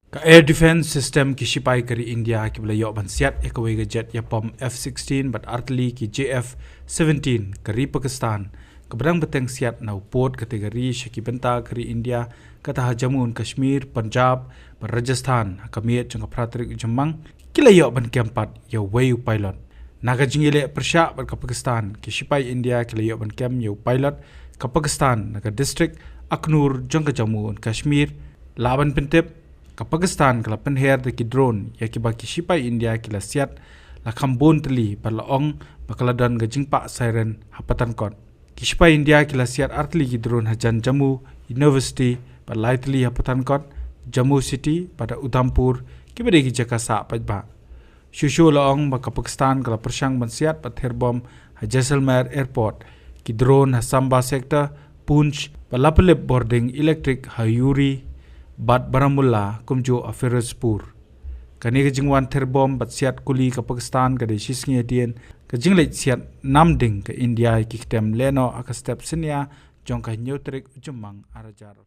Ka air defense system ki sipai kari India ki bela yok bansiat ekawai ga jet Iapom F-16 bat artli ki JF-17 kari Pakistan keberang beteng siat nau port kategori syaki benta kari India kata Jammu Kashmir Punjab bat Rajasthan hakamiat jangka pratrik Jemang kila yok ban kempat yo wayu pilot naga jingile persyak bat ka Pakistan ki sipai India kila yok ban kem yo pilot ka Pakistan naga district Aknur jangka Jammu Kashmir laban pentep ka Pakistan kala penher de ki drone ya ki baki sipai India kila siat la khambon teli balaong bakaladan ga jingpa siren hapatan kot ki sipai India kila siat artli ki drone hajan Jammu University balaitli hapatan kot Jammu City pada Udhampur ki bade ki jaka sa pajba shushu laong baka Pakistan kala persyang bansiat pather bom Jaisalmer airport ki drone hasamba sector Punch balapelep boarding electric hayuri bat Baramulla kumjo Firozpur kani ke jingwan terbom bat siat kuli ke Pakistan ke desis ngedien ke jingleit siat namding ke India ki ketem leno aka step senia jong ka nyotrik Jemang arajar